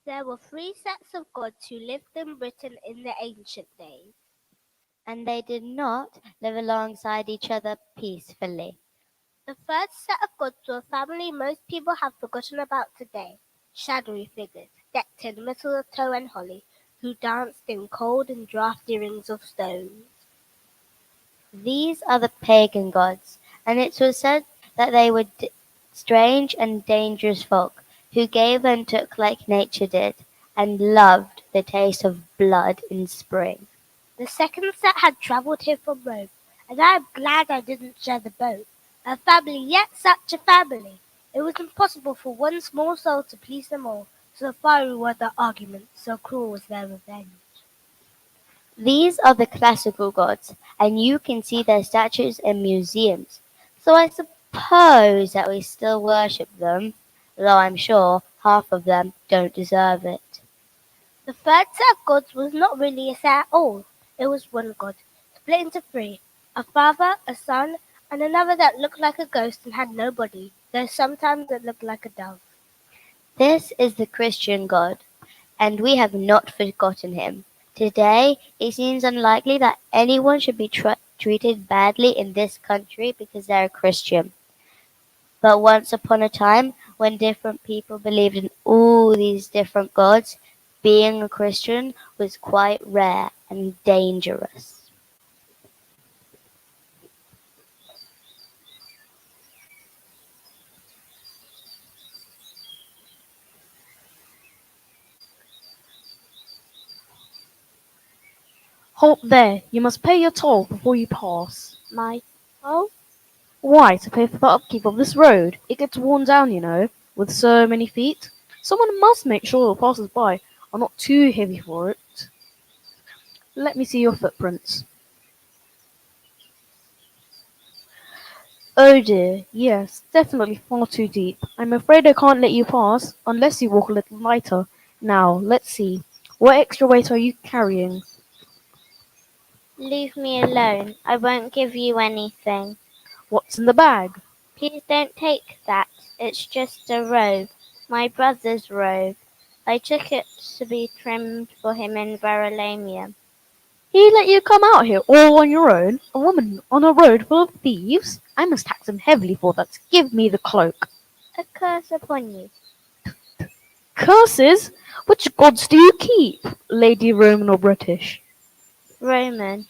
There were three sets of gods who lived in Britain in the ancient days. and they did not live alongside each other peacefully. The first set of gods were a family most people have forgotten about today. Shadowy figures, decked in mistletoe and holly, who danced in cold and draughty rings of stones. These are the pagan gods, and it was said that they were strange and dangerous folk who gave and took like nature did, and loved the taste of blood in spring. The second set had travelled here from Rome, and I am glad I didn't share the boat. A family, yet such a family! It was impossible for one small soul to please them all, so fiery were their arguments, so cruel was their revenge. These are the classical gods, and you can see their statues in museums. So I suppose that we still worship them, though I'm sure half of them don't deserve it. The third set of gods was not really a set at all. It was one god, split into three, a father, a son, and another that looked like a ghost and had no body, though sometimes it looked like a dove. This is the Christian God, and we have not forgotten him. Today, it seems unlikely that anyone should be treated badly in this country because they're a Christian. But once upon a time, when different people believed in all these different gods, being a Christian was quite rare and dangerous. Halt there! You must pay your toll before you pass. My oh, Why, to pay for the upkeep of this road. It gets worn down, you know, with so many feet. Someone must make sure the passers-by are not too heavy for it. Let me see your footprints. Oh dear, yes, definitely far too deep. I'm afraid I can't let you pass unless you walk a little lighter. Now, let's see. What extra weight are you carrying? Leave me alone. I won't give you anything. What's in the bag? Please don't take that. It's just a robe. My brother's robe. I took it to be trimmed for him in Verulamium. He let you come out here all on your own? A woman on a road full of thieves? I must tax him heavily for that. Give me the cloak. A curse upon you. Curses? Which gods do you keep, Lady Roman or British? Roman.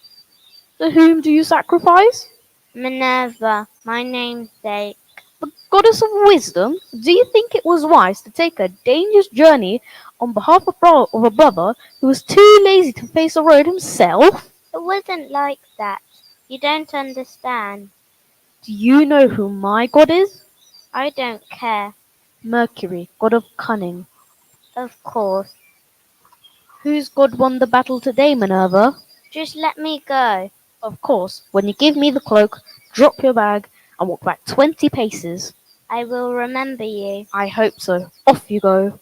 To whom do you sacrifice? Minerva, my namesake. The goddess of wisdom? Do you think it was wise to take a dangerous journey on behalf of a brother who was too lazy to face the road himself? It wasn't like that. You don't understand. Do you know who my god is? I don't care. Mercury, god of cunning. Of course. Whose god won the battle today, Minerva? Just let me go. Of course, when you give me the cloak, drop your bag and walk back 20 paces. I will remember you. I hope so. Off you go.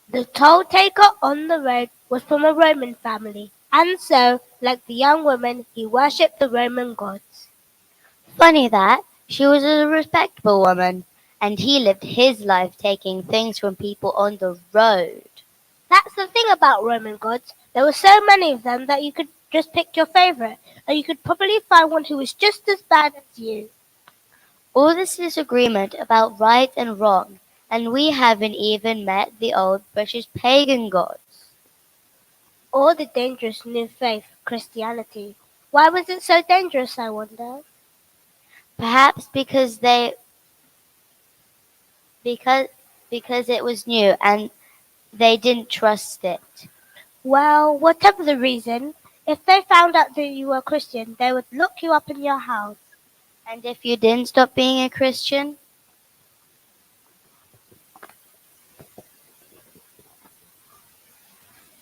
The toll taker on the road was from a Roman family, and so, like the young woman, he worshipped the Roman gods. Funny that she was a respectable woman, and he lived his life taking things from people on the road. That's the thing about Roman gods. There were so many of them that you could just pick your favorite, and you could probably find one who was just as bad as you. All this disagreement about right and wrong, and we haven't even met the old British pagan gods. Or the dangerous new faith, Christianity. Why was it so dangerous, I wonder? Perhaps because because it was new and they didn't trust it. Well, whatever the reason, if they found out that you were Christian, they would lock you up in your house. And if you didn't stop being a Christian,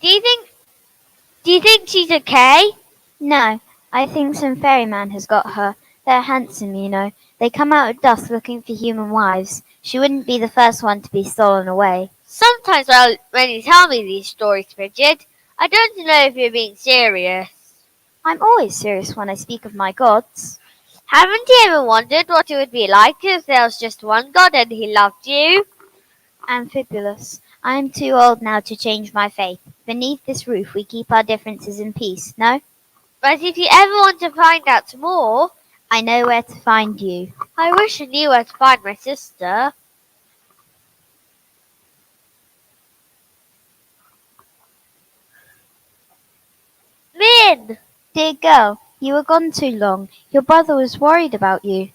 Do you think she's okay? No, I think some fairyman has got her. They're handsome, you know. They come out at dusk looking for human wives. She wouldn't be the first one to be stolen away. Sometimes when you tell me these stories, Bridget, I don't know if you're being serious. I'm always serious when I speak of my gods. Haven't you ever wondered what it would be like if there was just one God and he loved you? Amphibulus, I am too old now to change my faith. Beneath this roof we keep our differences in peace, no? But if you ever want to find out more, I know where to find you. I wish I knew where to find my sister. Min! Dear girl, you were gone too long. Your brother was worried about you.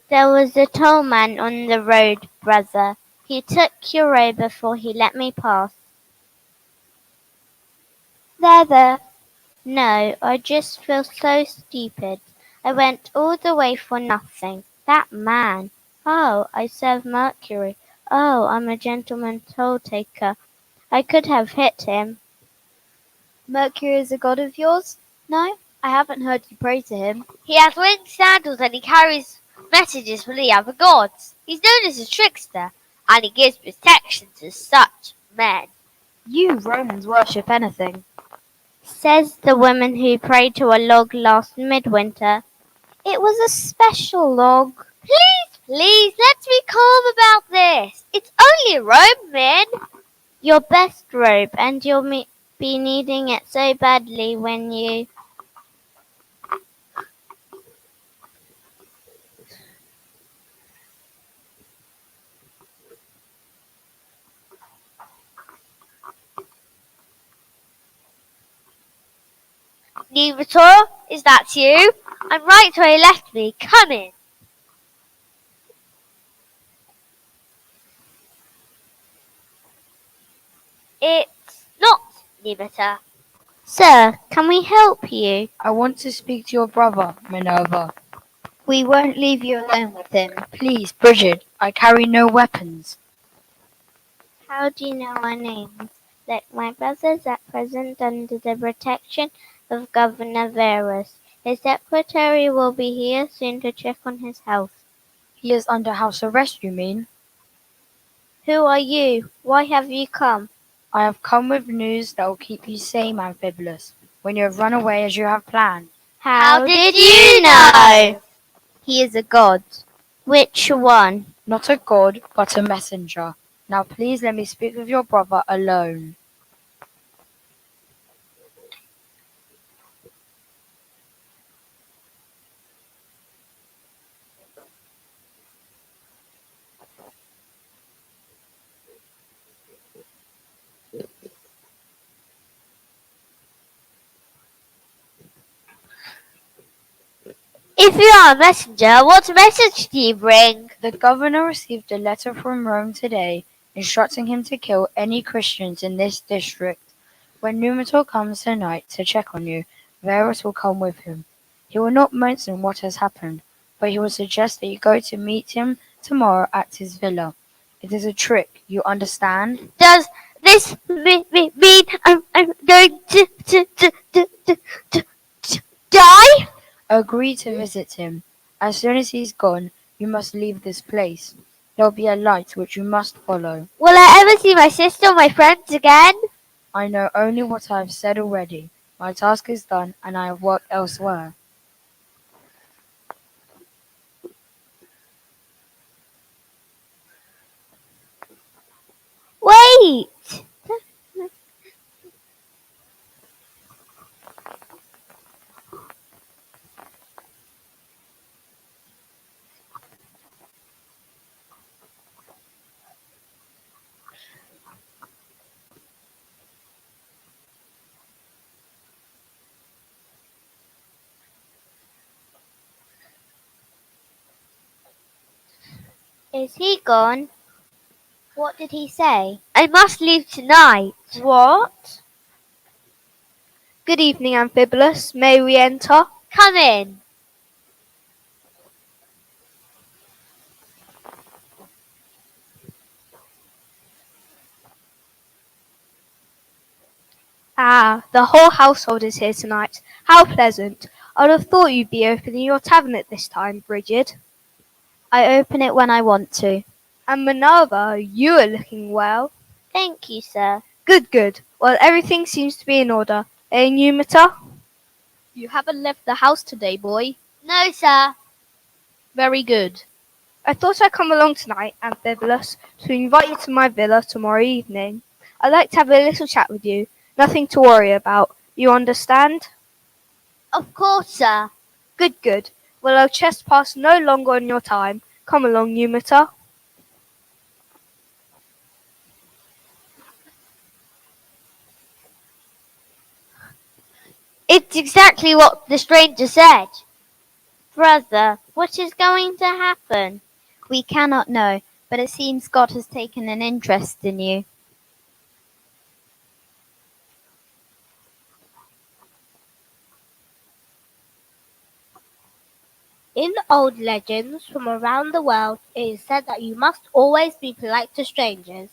There was a tall man on the road, brother. He took your robe before he let me pass. There. No, I just feel so stupid. I went all the way for nothing. That man. Oh, I serve Mercury. Oh, I'm a gentleman toll taker. I could have hit him. Mercury is a god of yours? No, I haven't heard you pray to him. He has winged sandals and he carries messages from the other gods. He's known as a trickster, and he gives protection to such men. You Romans worship anything. Says the woman who prayed to a log last midwinter. It was a special log. Please, let's be calm about this. It's only a robe, Min. Your best robe, and you'll be needing it so badly when you... Nuvator, is that you? I'm right where you left me. Come in. It's not Nuvator. Sir, can we help you? I want to speak to your brother, Minerva. We won't leave you alone with him. Please, Bridget, I carry no weapons. How do you know our names? Look, my brother's at present under the protection of Governor Verus. His secretary will be here soon to check on his health. He is under house arrest, you mean? Who are you? Why have you come? I have come with news that will keep you sane, Amphibulus, when you have run away as you have planned. How did you know? He is a god. Which one? Not a god, but a messenger. Now please let me speak with your brother alone. If you are a messenger, what message do you bring? The governor received a letter from Rome today, instructing him to kill any Christians in this district. When Numitor comes tonight to check on you, Verus will come with him. He will not mention what has happened, but he will suggest that you go to meet him tomorrow at his villa. It is a trick, you understand? Does this mean I'm going to die? Agree to visit him. As soon as he's gone, you must leave this place. There'll be a light which you must follow. Will I ever see my sister or my friends again? I know only what I have said already. My task is done, and I have worked elsewhere. Wait! Is he gone? What did he say? I must leave tonight. What? Good evening, Amphibulus. May we enter? Come in. Ah, the whole household is here tonight. How pleasant. I'd have thought you'd be opening your tavern at this time, Bridget. I open it when I want to. And Minerva, you are looking well. Thank you, sir. Good, good. Well, everything seems to be in order. Eh, Numita? You haven't left the house today, boy. No, sir. Very good. I thought I'd come along tonight, Amphibolus, to invite you to my villa tomorrow evening. I'd like to have a little chat with you. Nothing to worry about. You understand? Of course, sir. Good, good. Well, I'll trespass no longer on your time. Come along, Numita. It's exactly what the stranger said. Brother, what is going to happen? We cannot know, but it seems God has taken an interest in you. In old legends from around the world, it is said that you must always be polite to strangers.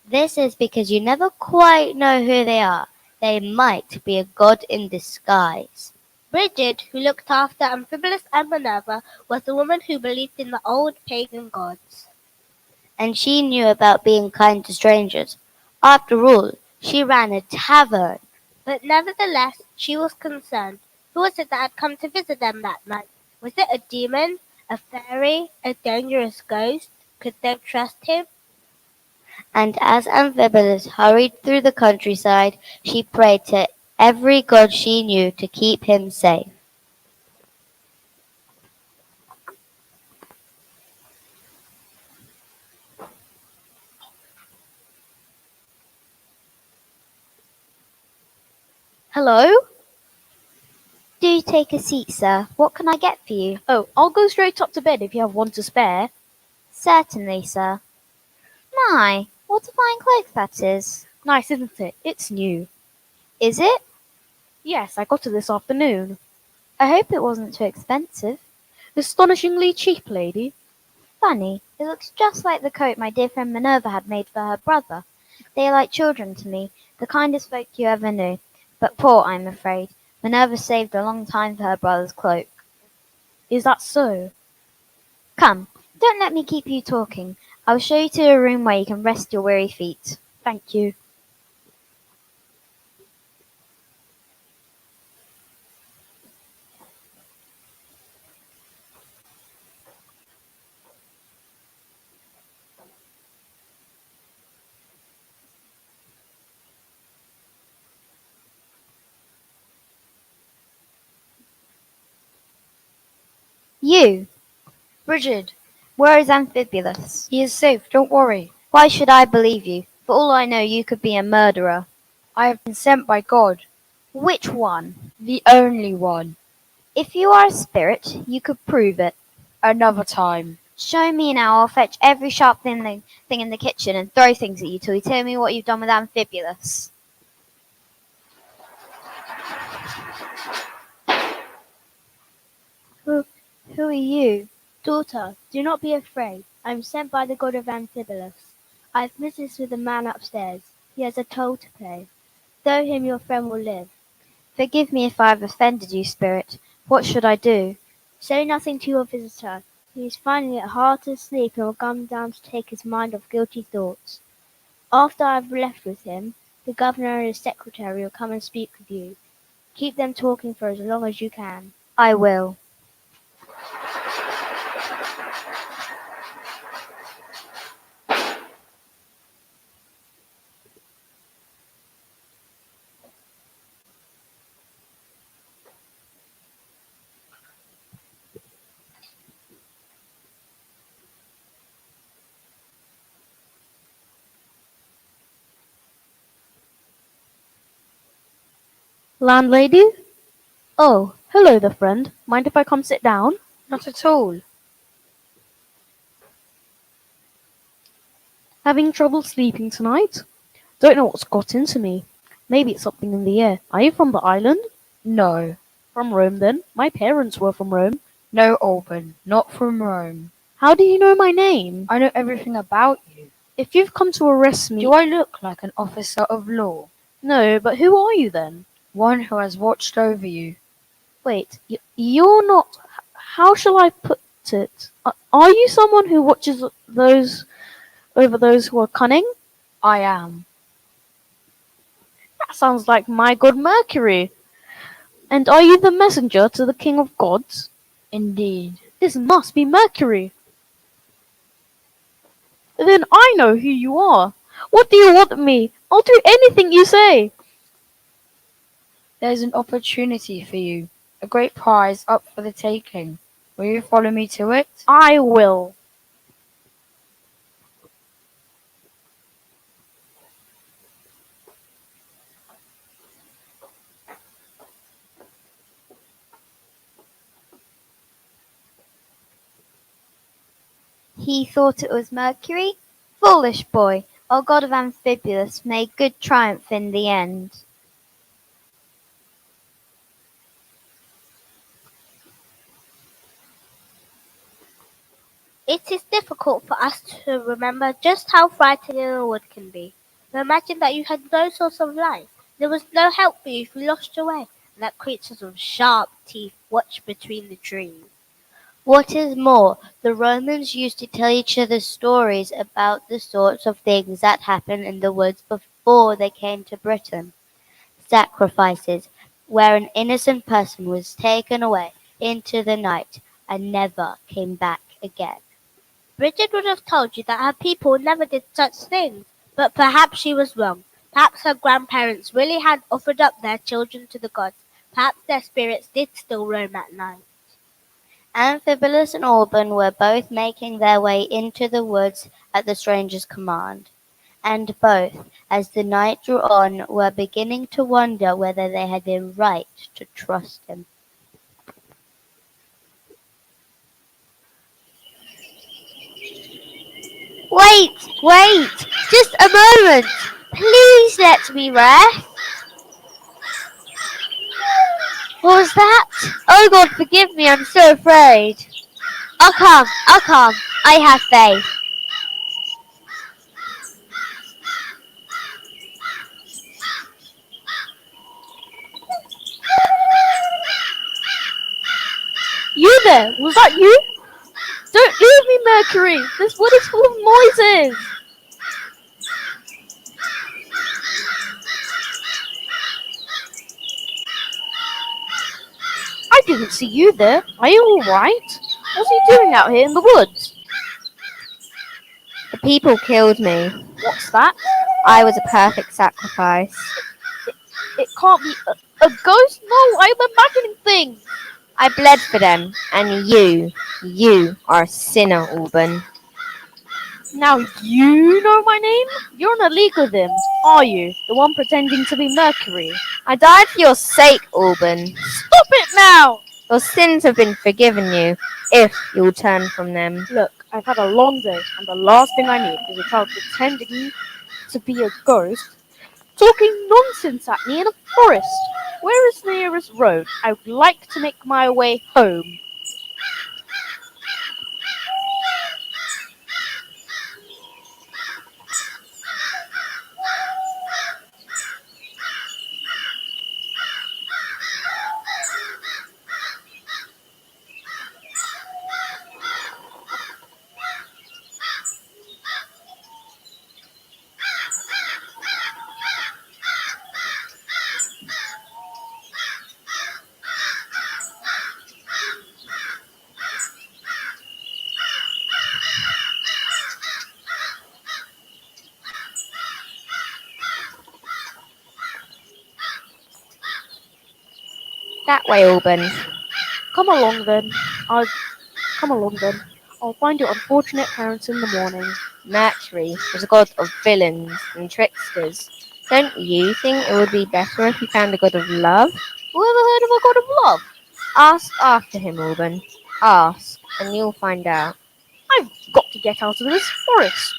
This is because you never quite know who they are. They might be a god in disguise. Bridget, who looked after Amphibolus and Minerva, was a woman who believed in the old pagan gods. And she knew about being kind to strangers. After all, she ran a tavern. But nevertheless, she was concerned. Who was it that had come to visit them that night? Was it a demon, a fairy, a dangerous ghost? Could they trust him? And as Amphibolus hurried through the countryside, she prayed to every god she knew to keep him safe. Hello? Do take a seat, sir. What can I get for you? Oh, I'll go straight up to bed if you have one to spare. Certainly, sir. My, what a fine cloak that is. Nice, isn't it? It's new. Is it? Yes, I got it this afternoon. I hope it wasn't too expensive. Astonishingly cheap, lady. Funny, it looks just like the coat my dear friend Minerva had made for her brother. They are like children to me, the kindest folk you ever knew. But poor, I'm afraid. Minerva saved a long time for her brother's cloak. Is that so? Come, don't let me keep you talking. I will show you to a room where you can rest your weary feet. Thank you. You! Bridget, Where is Amphibolus? he is safe, don't worry. Why should I believe you? For all I know, you could be a murderer. I have been sent by God, Which one? the only one. If you are a spirit, you could prove it. Another time. Show me now, I'll fetch every sharp thing in the kitchen and throw things at you till you tell me what you've done with Amphibolus. Who are you? Daughter, do not be afraid. I am sent by the god of Amphibolus. I have business with a man upstairs. He has a toll to pay. Through him your friend will live. Forgive me if I have offended you, spirit. What should I do? Say nothing to your visitor. He is finding it hard to sleep and will come down to take his mind off guilty thoughts. After I have left with him, the governor and his secretary will come and speak with you. Keep them talking for as long as you can. I will. Landlady? Oh, hello there, friend. Mind if I come sit down? Not at all. Having trouble sleeping tonight? Don't know what's got into me. Maybe it's something in the air. Are you from the island? No. From Rome, then? My parents were from Rome. No, Alban. Not from Rome. How do you know my name? I know everything about you. If you've come to arrest me... Do I look like an officer of law? No, but who are you then? One who has watched over you. Wait, you're not... How shall I put it? Are you someone who watches those over those who are cunning? I am. That sounds like my god Mercury. And are you the messenger to the king of gods? Indeed. This must be Mercury. Then I know who you are. What do you want of me? I'll do anything you say. There's an opportunity for you. A great prize up for the taking. Will you follow me to it? I will. He thought it was Mercury? Foolish boy! Our god of Amphibolus may good triumph in the end. It is difficult for us to remember just how frightening a wood can be. But imagine that you had no source of light. There was no help for you if you lost your way, and that creatures with sharp teeth watched between the trees. What is more, the Romans used to tell each other stories about the sorts of things that happened in the woods before they came to Britain. Sacrifices, where an innocent person was taken away into the night and never came back again. Bridget would have told you that her people never did such things, but perhaps she was wrong. Perhaps her grandparents really had offered up their children to the gods. Perhaps their spirits did still roam at night. Amphibolus and Alban were both making their way into the woods at the stranger's command, and both, as the night drew on, were beginning to wonder whether they had been right to trust him. Wait, just a moment. Please let me rest. What was that? Oh God, forgive me, I'm so afraid. I'll come. I have faith. You there? Was that you? Don't leave me, Mercury. This wood is full of noises. I didn't see you there. Are you all right? What's he doing out here in the woods? The people killed me. What's that? I was a perfect sacrifice. It can't be a ghost. No, I'm imagining things. I bled for them, and you are a sinner, Alban. Now you know my name? You're in a league with him, are you? The one pretending to be Mercury. I died for your sake, Alban. Stop it now! Your sins have been forgiven you, if you'll turn from them. Look, I've had a long day, and the last thing I need is a child pretending to be a ghost, talking nonsense at me in a forest. Where is the nearest road? I would like to make my way home. That way, Alban. Come along then. I'll come along then. I'll find your unfortunate parents in the morning. Mercury was a god of villains and tricksters. Don't you think it would be better if you found a god of love? Who ever heard of a god of love? Ask after him, Alban. Ask, and you'll find out. I've got to get out of this forest.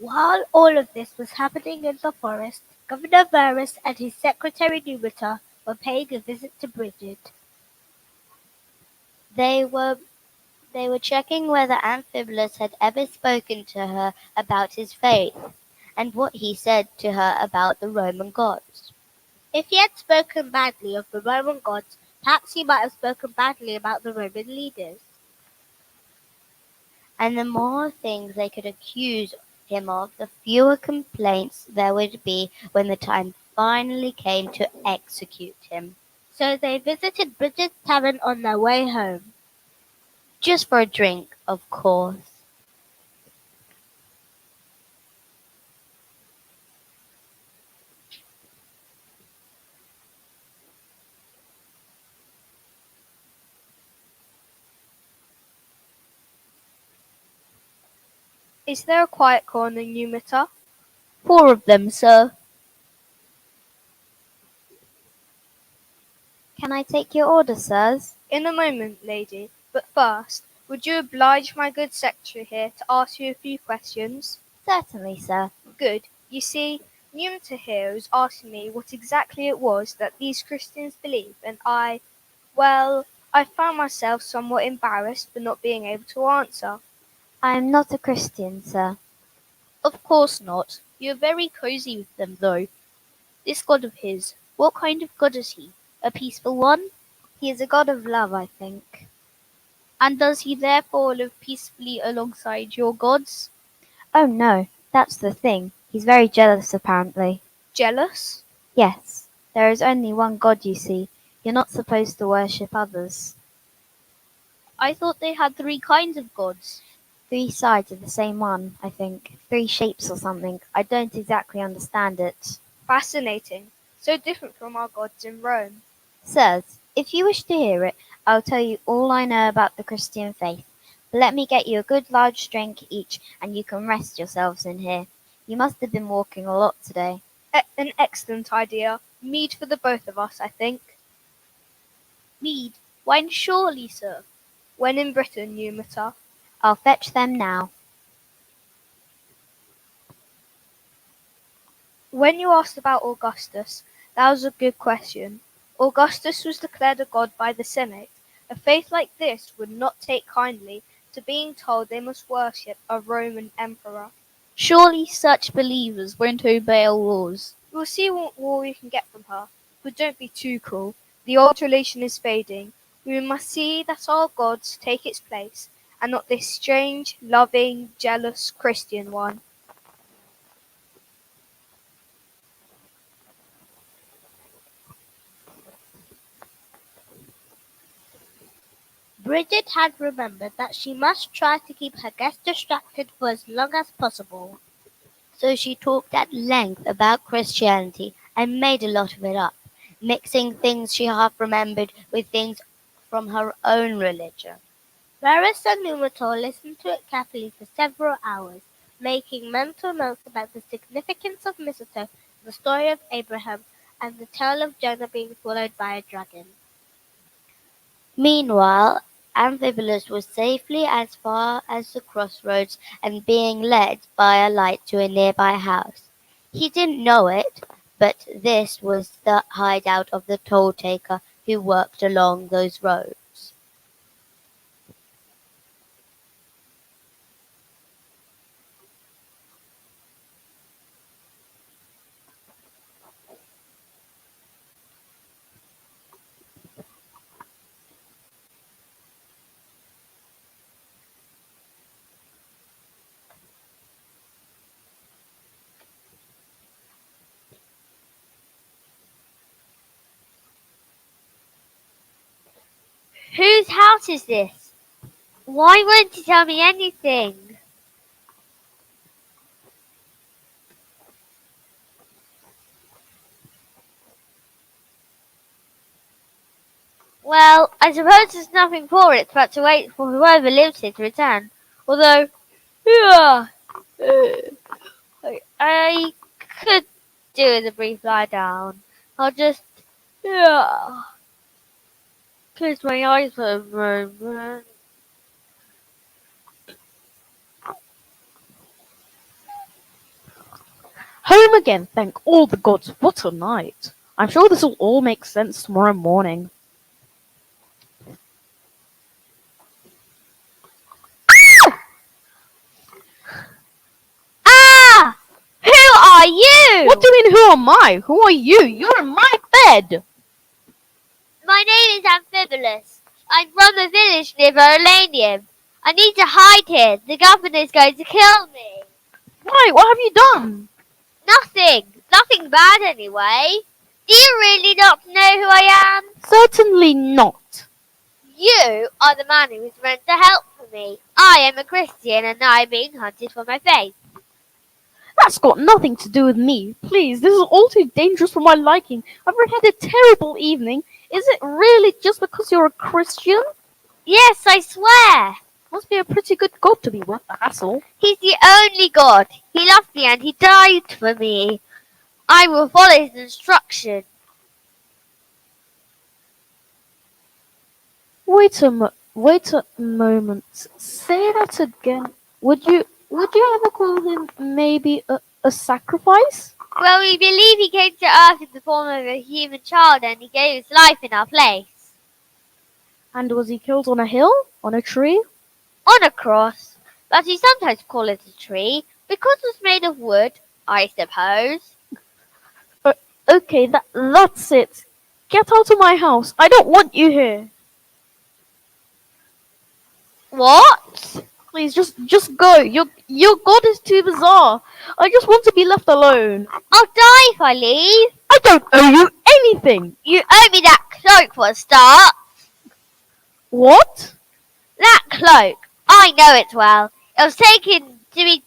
While all of this was happening in the forest, Governor Verus and his secretary Numitor were paying a visit to Bridget. They were checking whether Amphibolus had ever spoken to her about his faith, and what he said to her about the Roman gods. If he had spoken badly of the Roman gods, perhaps he might have spoken badly about the Roman leaders. And the more things they could accuse him of, the fewer complaints there would be when the time finally came to execute him. So they visited Bridget's tavern on their way home. Just for a drink, of course. Is there a quiet corner, Numita? 4 of them, sir. Can I take your order, sirs? In a moment, lady. But first, would you oblige my good secretary here to ask you a few questions? Certainly, sir. Good. You see, Numita here was asking me what exactly it was that these Christians believe, and I found myself somewhat embarrassed for not being able to answer. I am not a Christian, sir. Of course not. You're very cozy with them, though. This god of his, what kind of god is he? A peaceful one? He is a god of love, I think. And does he therefore live peacefully alongside your gods? Oh no, that's the thing. He's very jealous, apparently. Jealous? Yes, there is only one God, you see. You're not supposed to worship others. I thought they had 3 kinds of gods. 3 sides of the same one, I think. 3 shapes or something. I don't exactly understand it. Fascinating. So different from our gods in Rome. Sirs, if you wish to hear it, I'll tell you all I know about the Christian faith. But let me get you a good large drink each, and you can rest yourselves in here. You must have been walking a lot today. An excellent idea. Mead for the both of us, I think. Mead, wine surely, sir. When in Britain, Numita. I'll fetch them now. When you asked about Augustus, that was a good question. Augustus was declared a god by the Senate. A faith like this would not take kindly to being told they must worship a Roman emperor. Surely such believers won't obey our laws. We'll see what more we can get from her, but don't be too cruel. The old relation is fading. We must see that our gods take its place, and not this strange, loving, jealous Christian one. Bridget had remembered that she must try to keep her guest distracted for as long as possible. So she talked at length about Christianity and made a lot of it up, mixing things she half remembered with things from her own religion. Varys and Numitor listened to it carefully for several hours, making mental notes about the significance of mistletoe, the story of Abraham, and the tale of Jonah being swallowed by a dragon. Meanwhile, Amphibolus was safely as far as the crossroads and being led by a light to a nearby house. He didn't know it, but this was the hideout of the toll-taker who worked along those roads. Whose house is this? Why won't you tell me anything? Well, I suppose there's nothing for it but to wait for whoever lives here to return. Although, yeah, I could do with a brief lie down. I'll just, yeah, close my eyes for a moment. Home again, thank all the gods. What a night. I'm sure this will all make sense tomorrow morning. Ah! Who are you? What do you mean, who am I? Who are you? You're in my bed! My name is Amphibolus. I'm from a village near Verolanium. I need to hide here. The governor's going to kill me. Why? What have you done? Nothing. Nothing bad anyway. Do you really not know who I am? Certainly not. You are the man who was meant to help for me. I am a Christian and I am being hunted for my faith. That's got nothing to do with me. Please, this is all too dangerous for my liking. I've had a terrible evening. Is it really just because you're a Christian? Yes, I swear. Must be a pretty good God to be worth the hassle. He's the only God. He loved me and he died for me. I will follow his instructions. Wait a moment. Say that again. Would you ever call him maybe a sacrifice? Well, we believe he came to earth in the form of a human child and he gave his life in our place. And was he killed on a hill? On a tree? On a cross. But we sometimes call it a tree because it's made of wood, I suppose. Okay, that's it. Get out of my house. I don't want you here. What? Please, just go. Your God is too bizarre. I just want to be left alone. I'll die if I leave. I don't owe you anything. You owe me that cloak for a start. What? That cloak. I know it well. It was taken to be...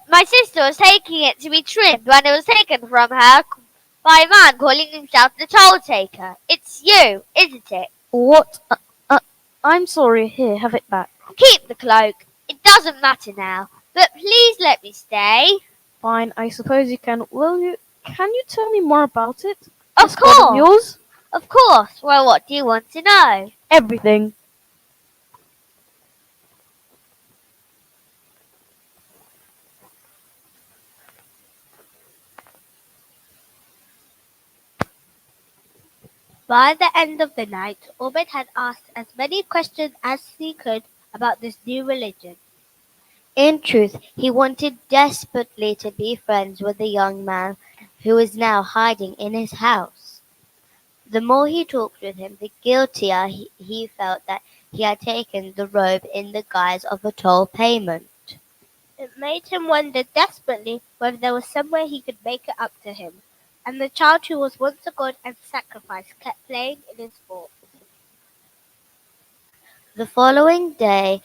my sister was taking it to be trimmed when it was taken from her by a man calling himself the toll taker. It's you, isn't it? What? I'm sorry. Here, have it back. Keep the cloak. It doesn't matter now. But please let me stay. Fine, I suppose you can. Can you tell me more about it? Of This God of course. yours? Of course. Well, what do you want to know? Everything. By the end of the night, Obed had asked as many questions as he could about this new religion. In truth, he wanted desperately to be friends with the young man who was now hiding in his house. The more he talked with him, the guiltier he felt that he had taken the robe in the guise of a toll payment. It made him wonder desperately whether there was some way he could make it up to him, and the child who was once a god and sacrifice kept playing in his thoughts. The following day,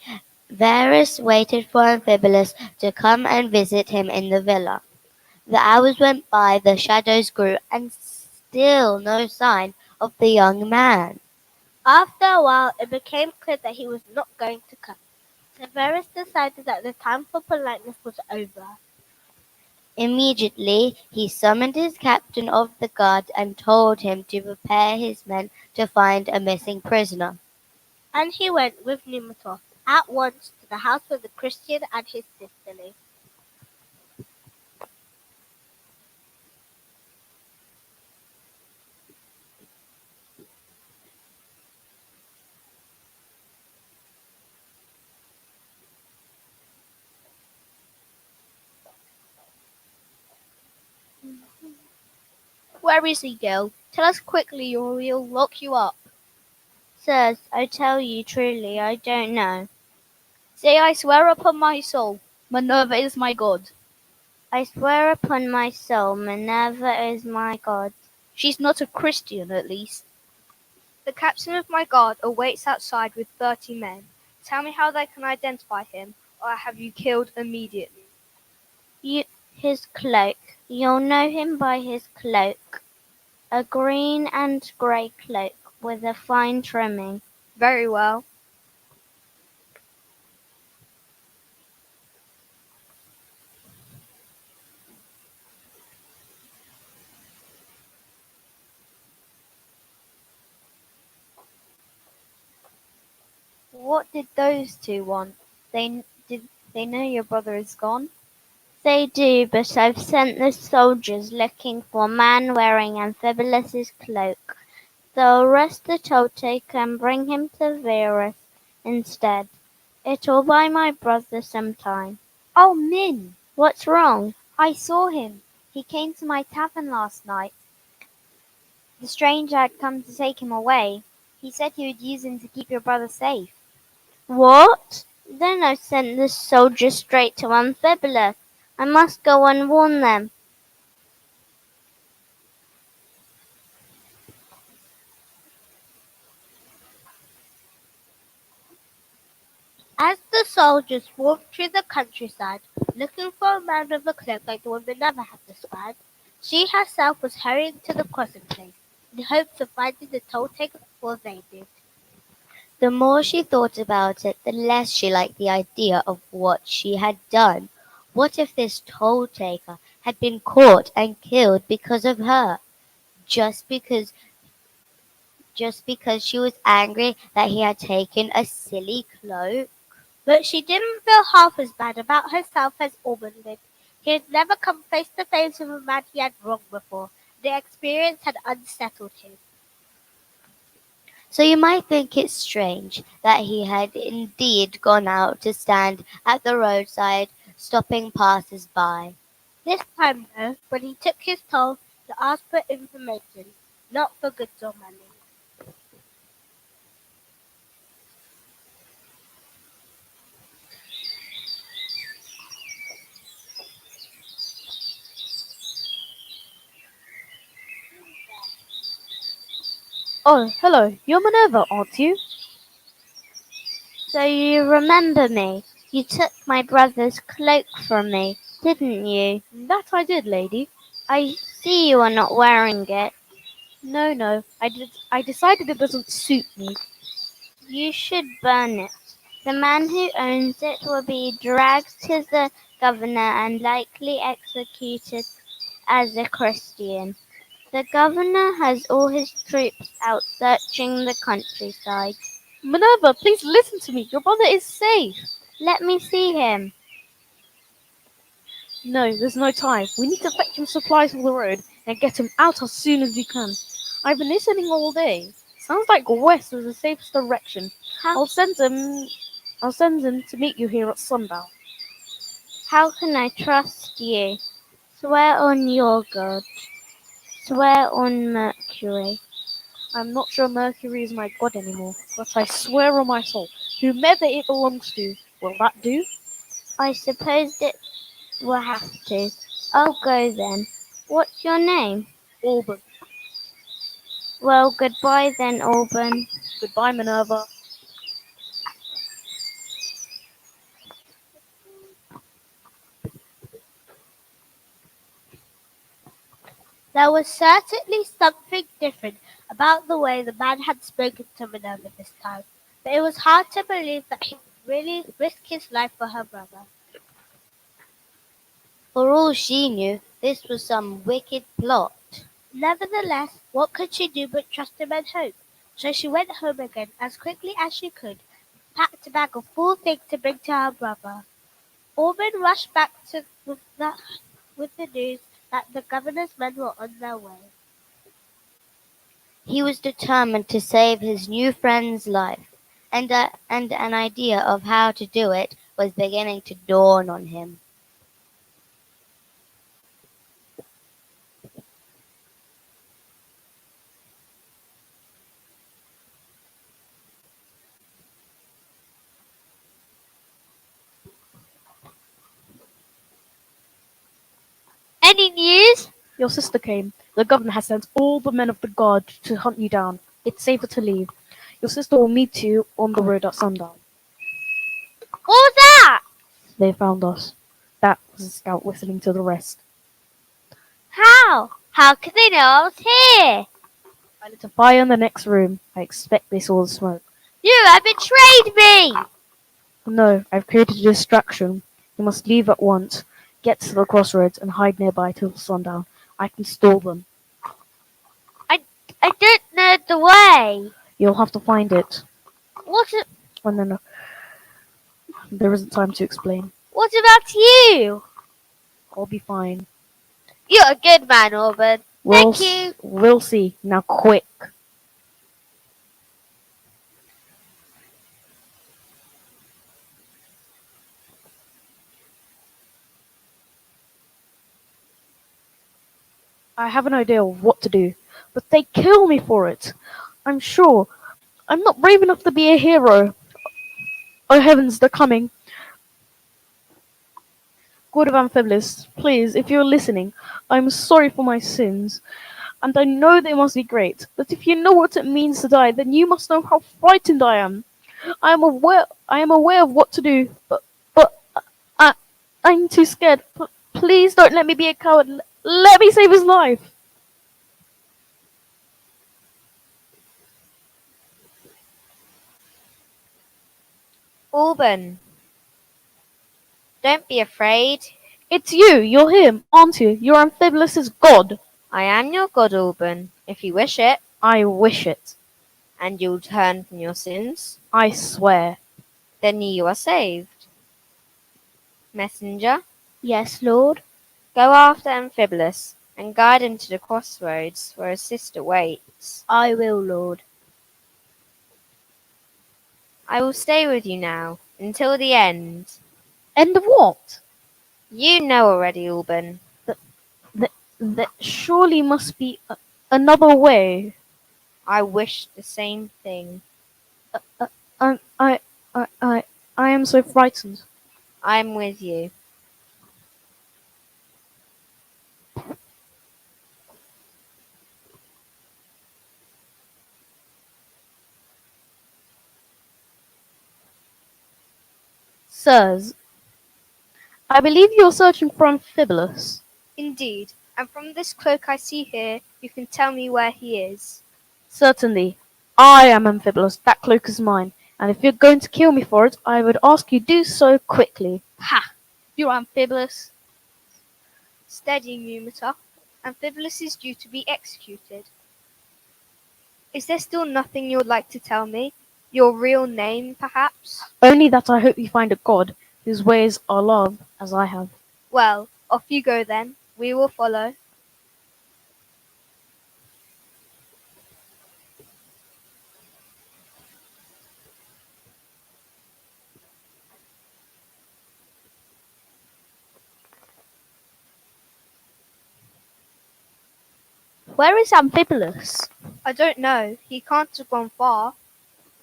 Varus waited for Amphibolus to come and visit him in the villa. The hours went by, the shadows grew, and still no sign of the young man. After a while, it became clear that he was not going to come. Severus decided that the time for politeness was over. Immediately he summoned his captain of the guard and told him to prepare his men to find a missing prisoner. And he went with Numitor at once to the house of the Christian and his sister lived. Where is he, girl? Tell us quickly or we'll lock you up. Sirs, I tell you truly, I don't know. Say, I swear upon my soul, Minerva is my god. I swear upon my soul, Minerva is my god. She's not a Christian, at least. The captain of my guard awaits outside with 30 men. Tell me how they can identify him, or I have you killed immediately. His cloak. You'll know him by his cloak. A green and grey cloak with a fine trimming. Very well. What did those two want? Did they know your brother is gone? They do, but I've sent the soldiers looking for a man wearing Amphibolus's cloak. They'll arrest the toll taker and bring him to Verus instead. It'll buy my brother some time. Oh, Min, What's wrong? I saw him. He came to my tavern last night. The stranger had come to take him away. He said he would use him to keep your brother safe. What? Then I've sent the soldiers straight to Amphibula. I must go and warn them. As the soldiers walked through the countryside, looking for a man with a cloak like the one Minerva had described, she herself was hurrying to the crossing place, in hopes of finding the toll taker before they did. The more she thought about it, the less she liked the idea of what she had done. What if this toll taker had been caught and killed because of her? Just because just because she was angry that he had taken a silly cloak? But she didn't feel half as bad about herself as Ormond did. He had never come face to face with a man he had wronged before. The experience had unsettled him. So you might think it strange that he had indeed gone out to stand at the roadside, stopping passers-by. This time, though, when he took his toll, to ask for information, not for goods or money. Oh, hello. You're Minerva, aren't you? So you remember me? You took my brother's cloak from me, didn't you? That I did, lady. I see you are not wearing it. No. I decided it doesn't suit me. You should burn it. The man who owns it will be dragged to the governor and likely executed as a Christian. The governor has all his troops out searching the countryside. Minerva, please listen to me. Your brother is safe. Let me see him. No, there's no time. We need to fetch him supplies for the road and get him out as soon as we can. I've been listening all day. Sounds like west is the safest direction. How, I'll send him to meet you here at sundown. how can I trust you? Swear on your God. Swear on Mercury. I'm not sure Mercury is my god anymore, but I swear on my soul, whomever it belongs to, will that do? I suppose it will have to. I'll go then. What's your name? Auburn. Well, goodbye then, Auburn. Goodbye, Minerva. There was certainly something different about the way the man had spoken to Minerva this time, but it was hard to believe that he would really risk his life for her brother. For all she knew, this was some wicked plot. Nevertheless, what could she do but trust him and hope? So she went home again as quickly as she could, packed a bag of full things to bring to her brother. Ormond rushed back with the news that the governor's men were on their way. He was determined to save his new friend's life, and an idea of how to do it was beginning to dawn on him. Any news? Your sister came. The governor has sent all the men of the guard to hunt you down. It's safer to leave. Your sister will meet you on the road at sundown. What was that? They found us. That was a scout whistling to the rest. How? How could they know I was here? I lit a fire in the next room. I expect they saw the smoke. You have betrayed me! No, I've created a distraction. You must leave at once. Get to the crossroads and hide nearby till sundown. I can stall them. I don't know the way. You'll have to find it. What No. There isn't time to explain. about you? I'll be fine. You're a good man, Auburn. Thank you. We'll see. Now quick. I have an idea of what to do, but they kill me for it. I'm sure. I'm not brave enough to be a hero. Oh heavens, they're coming! God of Amphibolus, please, if you're listening, I am sorry for my sins, and I know they must be great. But if you know what it means to die, then you must know how frightened I am. I am aware of what to do, but I, I'm too scared. Please don't let me be a coward. Let me save his life. Alban, don't be afraid. It's you. You're him, aren't you? You're Amphibolus's god. I am your god, Alban, if you wish it, I wish it. and you'll turn from your sins. I swear. Then you are saved. Messenger, Yes, Lord. go after Amphibolus and guide him to the crossroads where his sister waits. I will, Lord. I will stay with you now until the end. End of what? You know already, Alban. There surely must be another way. I wish the same thing. I, I, I am so frightened. I'm with you. Sirs, I believe you're searching for Amphibolus. Indeed, and from this cloak I see here, you can tell me where he is. Certainly. I am Amphibolus. That cloak is mine. And if you're going to kill me for it, I would ask you do so quickly. Ha! You're Amphibolus. Steady, Numita. Amphibolus is due to be executed. Is there still nothing you would like to tell me? Your real name, perhaps? Only that I hope you find a god whose ways are love, as I have. Well, off you go then. We will follow. Where is Amphibolus? I don't know. He can't have gone far.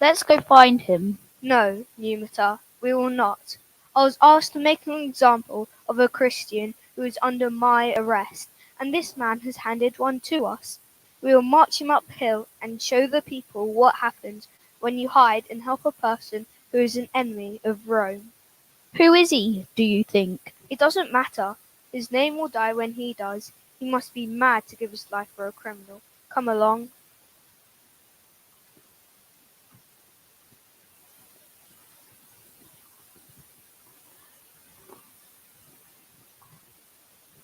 Let's go find him. No, Numita, we will not. I was asked to make an example of a Christian who is under my arrest, and this man has handed one to us. We will march him uphill and show the people what happens when you hide and help a person who is an enemy of Rome. Who is he, do you think? It doesn't matter. His name will die when he does. He must be mad to give his life for a criminal. Come along.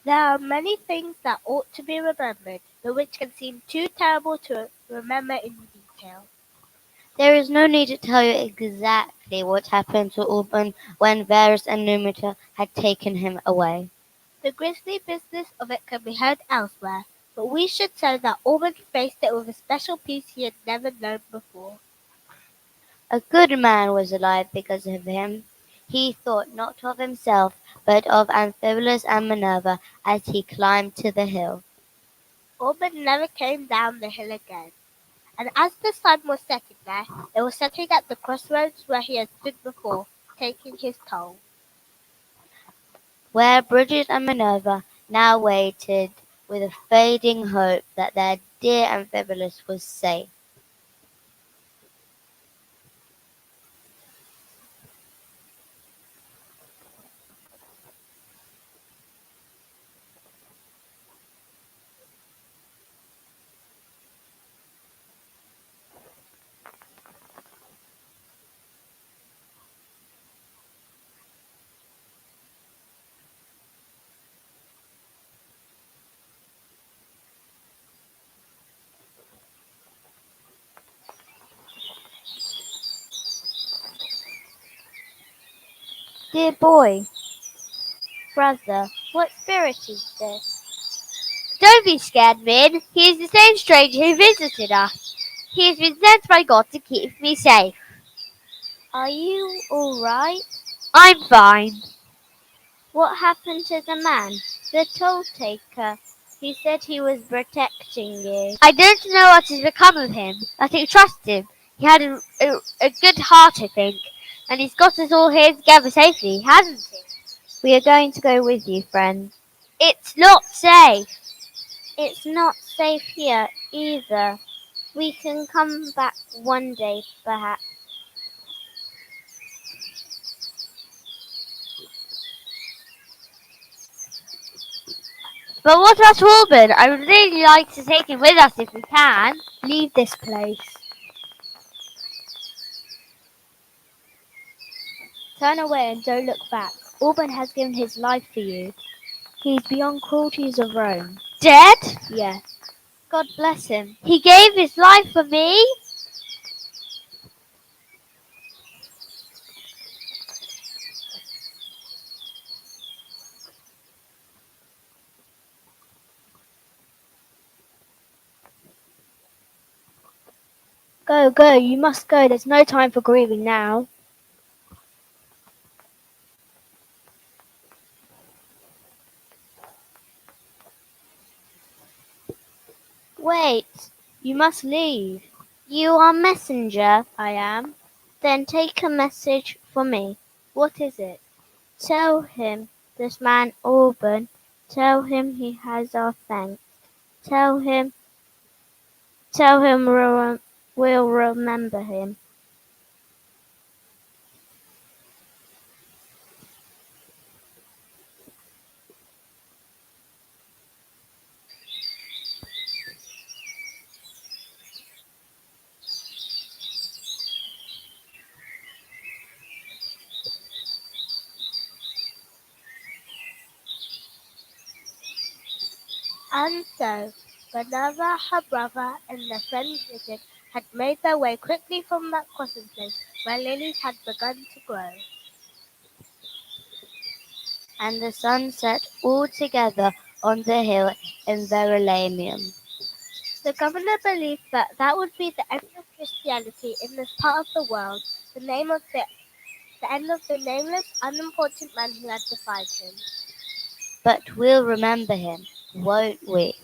There are many things that ought to be remembered, but which can seem too terrible to remember in detail. There is no need to tell you exactly what happened to Alban when Varus and Numita had taken him away. The grisly business of it can be heard elsewhere, but we should say that Ormond faced it with a special peace he had never known before. A good man was alive because of him. He thought not of himself, but of Amphibolus and Minerva as he climbed to the hill. Ormond never came down the hill again, and as the sun was setting there, it was setting at the crossroads where he had stood before, taking his toll. Where Bridget and Minerva now waited with a fading hope that their dear Amphibolus was safe. Dear boy, brother, what spirit is this? Don't be scared, men. He is the same stranger who visited us. He has been sent by God to keep me safe. Are you all right? I'm fine. What happened to the man, the toll taker? He said he was protecting you. I don't know what has become of him. I think trust him. He had a good heart, I think. And he's got us all here together safely, hasn't he? We are going to go with you, friend. It's not safe. It's not safe here either. We can come back one day, perhaps. But what about Auburn? I would really like to take him with us if we can. Leave this place. Turn away and don't look back. Auburn has given his life for you. He's beyond cruelties of Rome. Dead? Yes. God bless him. He gave his life for me? Go, go, you must go. There's no time for grieving now. Wait, You must leave. you are messenger? I am. Then take a message for me. What is it? Tell him, this man Auburn, tell him he has our thanks. Tell him we'll remember him. And so, Minerva, her brother, and their friend Bridget had made their way quickly from that crossing place where lilies had begun to grow. And the sun set all together on the hill in Verulamium. The governor believed that that would be the end of Christianity in this part of the world, the end of the nameless, unimportant man who had defied him. But we'll remember him, won't we?